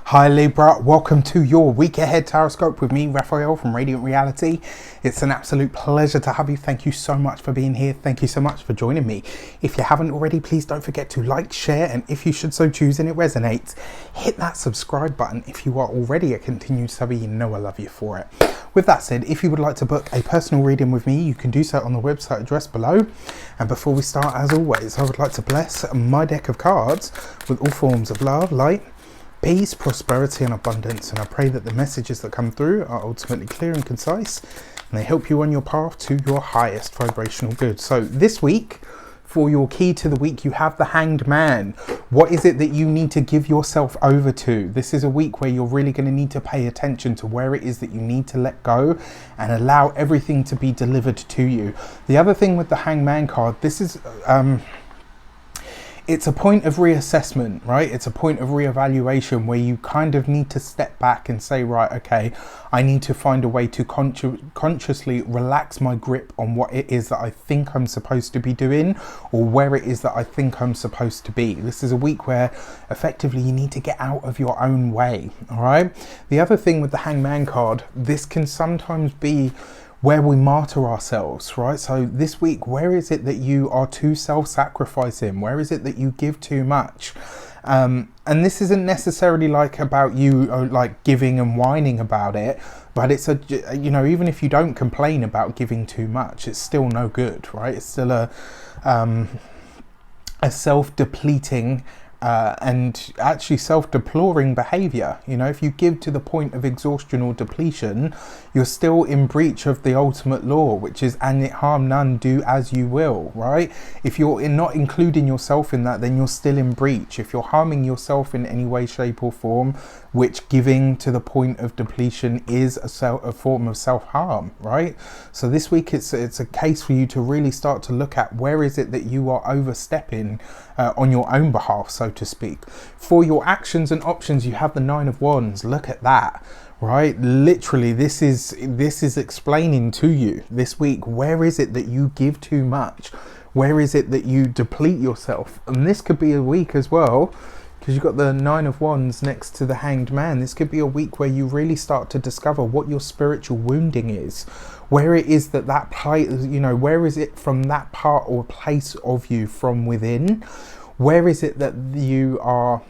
Hi Libra, welcome to your week ahead tarot with me, Raphael from Radiant Reality. It's an absolute pleasure to have you. Thank you so much for being here. Thank you so much for joining me. If you haven't already, please don't forget to like, share, and if you should so choose and it resonates, hit that subscribe button. If you are already a continued subby, you know I love you for it. With that said, if you would like to book a personal reading with me, you can do so on the website address below. And before we start, as always, I would like to bless my deck of cards with all forms of love, light, peace, prosperity and abundance, and I pray that the messages that come through are ultimately clear and concise and they help you on your path to your highest vibrational good. So this week, for your key to the week, you have the Hanged Man. What is it that you need to give yourself over to? This is a week where you're really going to need to pay attention to where it is that you need to let go and allow everything to be delivered to you. The other thing with the Hanged Man card, this is it's a point of reassessment, right? It's a point of reevaluation where you kind of need to step back and say, right, okay, I need to find a way to consciously relax my grip on what it is that I think I'm supposed to be doing or where it is that I think I'm supposed to be. This is a week where effectively you need to get out of your own way, all right? The other thing with the Hangman card, this can sometimes be where we martyr ourselves, right? So this week, where is it that you are too self-sacrificing? Where is it that you give too much? And this isn't necessarily like about you like giving and whining about it, but it's a, you know, even if you don't complain about giving too much, it's still no good, right? It's still a self-depleting and actually self-deploring behavior. You know, if you give to the point of exhaustion or depletion, you're still in breach of the ultimate law, which is "and it harm none, do as you will," right? If you're not including yourself in that, then you're still in breach. If you're harming yourself in any way, shape or form, which giving to the point of depletion is a form of self-harm, right? So this week it's a case for you to really start to look at where is it that you are overstepping on your own behalf, so to speak. For your actions and options, you have the Nine of Wands. Look at that, right? Literally, this is explaining to you this week, where is it that you give too much? Where is it that you deplete yourself? And this could be a week as well, because you've got the Nine of Wands next to the Hanged Man. This could be a week where you really start to discover what your spiritual wounding is, where it is that place, you know, where is it from that part or place of you from within? Where is it that you are,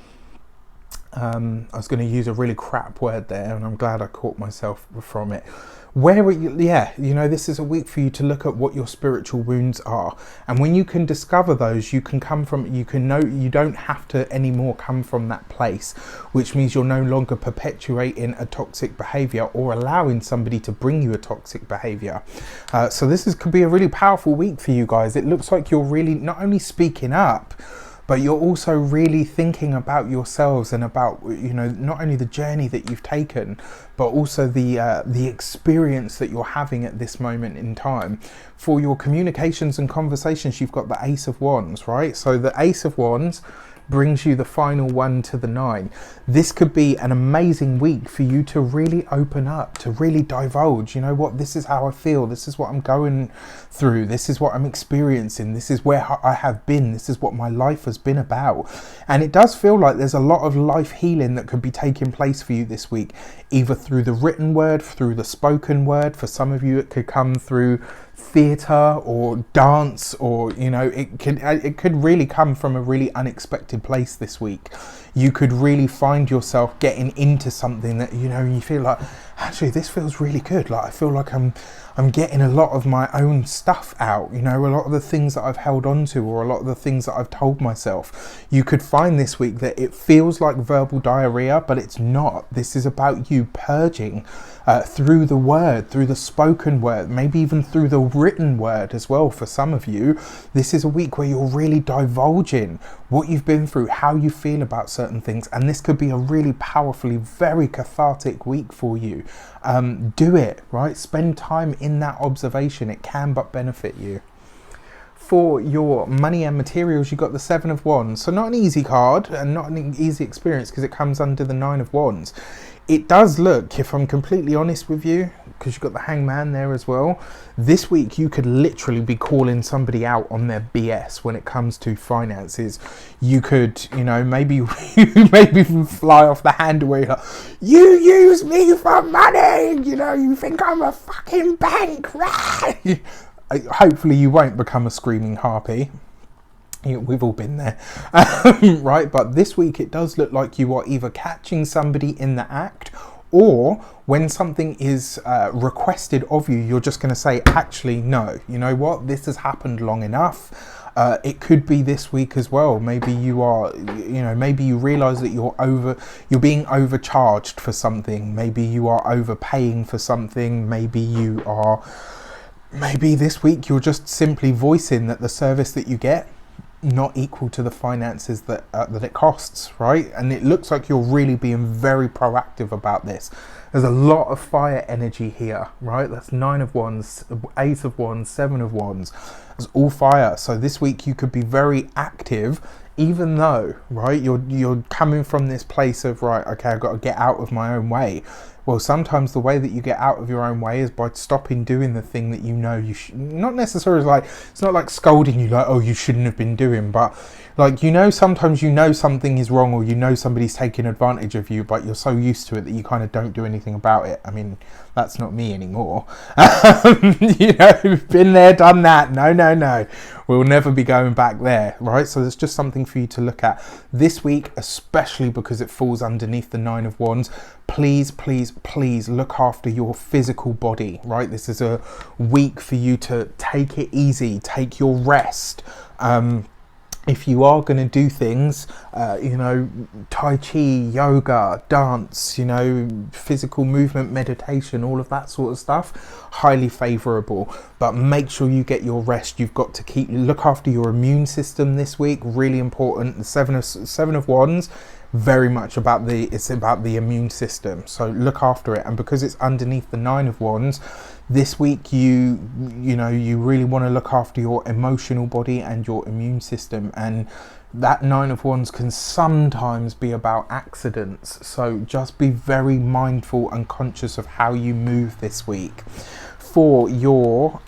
I was going to use a really crap word there and I'm glad I caught myself from it. Where, yeah, you know, this is a week for you to look at what your spiritual wounds are. And when you can discover those, you can come from, you can know, you don't have to anymore come from that place, which means you're no longer perpetuating a toxic behavior or allowing somebody to bring you a toxic behavior. So this could be a really powerful week for you guys. It looks like you're really not only speaking up, but you're also really thinking about yourselves and about, you know, not only the journey that you've taken, but also the experience that you're having at this moment in time. For your communications and conversations, you've got the Ace of Wands, right? So the Ace of Wands brings you the final one to the nine. This could be an amazing week for you to really open up, to really divulge, you know what, this is how I feel, this is what I'm going through, this is what I'm experiencing, this is where I have been, this is what my life has been about. And it does feel like there's a lot of life healing that could be taking place for you this week, either through the written word, through the spoken word. For some of you it could come through theatre or dance, or, you know, it could really come from a really unexpected place this week. You could really find yourself getting into something that, you know, you feel like, actually this feels really good, like I feel like I'm getting a lot of my own stuff out, you know, a lot of the things that I've held on to, or a lot of the things that I've told myself. You could find this week that it feels like verbal diarrhea, but it's not. This is about you purging through the word, through the spoken word, maybe even through the written word as well. For some of you, this is a week where you're really divulging what you've been through, how you feel about certain things, and this could be a really powerfully, very cathartic week for you. Do it, right? Spend time in that observation. It can but benefit you. For your money and materials, you got the Seven of Wands. So not an easy card and not an easy experience because it comes under the Nine of Wands. It does look, if I'm completely honest with you, because you've got the Hangman there as well, this week you could literally be calling somebody out on their BS when it comes to finances. You could, you know, maybe maybe fly off the handle where you're like, you use me for money, you know, you think I'm a fucking bank, right? Hopefully you won't become a screaming harpy. We've all been there, right? But this week it does look like you are either catching somebody in the act, or when something is requested of you, you're just going to say, actually, no, you know what? This has happened long enough. It could be this week as well. Maybe you are, you know, maybe you realize that you're being overcharged for something. Maybe you are overpaying for something. Maybe this week you're just simply voicing that the service that you get not equal to the finances that it costs, right? And it looks like you're really being very proactive about this. There's a lot of fire energy here, right? That's Nine of Wands, Ace of Wands, Seven of Wands. It's all fire. So this week you could be very active, even though, right, you're coming from this place of, right, okay, I've got to get out of my own way. Well, sometimes the way that you get out of your own way is by stopping doing the thing that you know you should. Not necessarily like, it's not like scolding you like, oh, you shouldn't have been doing, but like, you know, sometimes you know something is wrong, or you know somebody's taking advantage of you, but you're so used to it that you kind of don't do anything about it. I mean, that's not me anymore. You know, been there, done that. No. We'll never be going back there, right? So there's just something for you to look at this week, especially because it falls underneath the Nine of Wands. Please look after your physical body, right? This is a week for you to take it easy, take your rest. If you are going to do things, you know, Tai Chi, yoga, dance, you know, physical movement, meditation, all of that sort of stuff, highly favourable. But make sure you get your rest. You've got to look after your immune system this week. Really important. The Seven of Wands, very much about the immune system. So look after it. And because it's underneath the Nine of Wands, this week you really want to look after your emotional body and your immune system. And that Nine of Wands can sometimes be about accidents. So just be very mindful and conscious of how you move this week. For your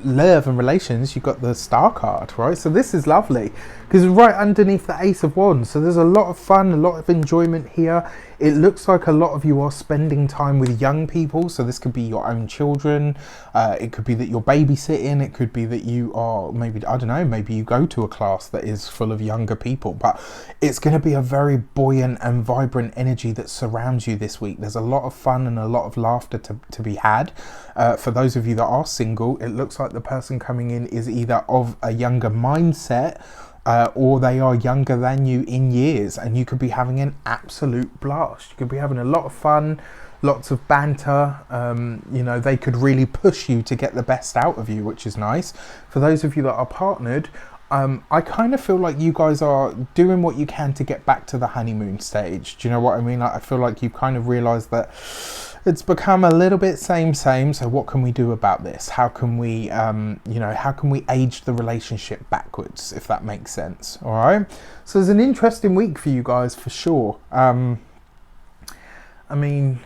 love and relations, you've got the Star card, right? So this is lovely because it's right underneath the Ace of Wands. So there's a lot of fun, a lot of enjoyment here. It looks like a lot of you are spending time with young people. So this could be your own children. It could be that you're babysitting. It could be that you are maybe, I don't know, maybe you go to a class that is full of younger people. But it's going to be a very buoyant and vibrant energy that surrounds you this week. There's a lot of fun and a lot of laughter to be had. For those of you that are single, it looks like the person coming in is either of a younger mindset, or they are younger than you in years, and you could be having an absolute blast. You could be having a lot of fun, lots of banter. You know, they could really push you to get the best out of you, which is nice. For those of you that are partnered, I kind of feel like you guys are doing what you can to get back to the honeymoon stage. Do you know what I mean? Like, I feel like you've kind of realised that it's become a little bit same. So what can we do about this? How can we, how can we age the relationship backwards, if that makes sense? All right. So it's an interesting week for you guys, for sure. I mean,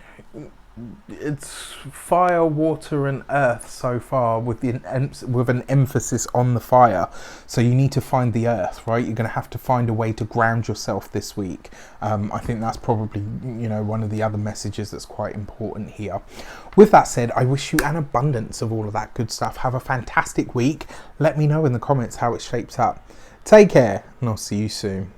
it's fire, water and earth so far, with an emphasis on the fire. So you need to find the earth, right? You're going to have to find a way to ground yourself this week. I think that's probably, one of the other messages that's quite important here. With that said, I wish you an abundance of all of that good stuff. Have a fantastic week. Let me know in the comments how it shapes up. Take care, and I'll see you soon.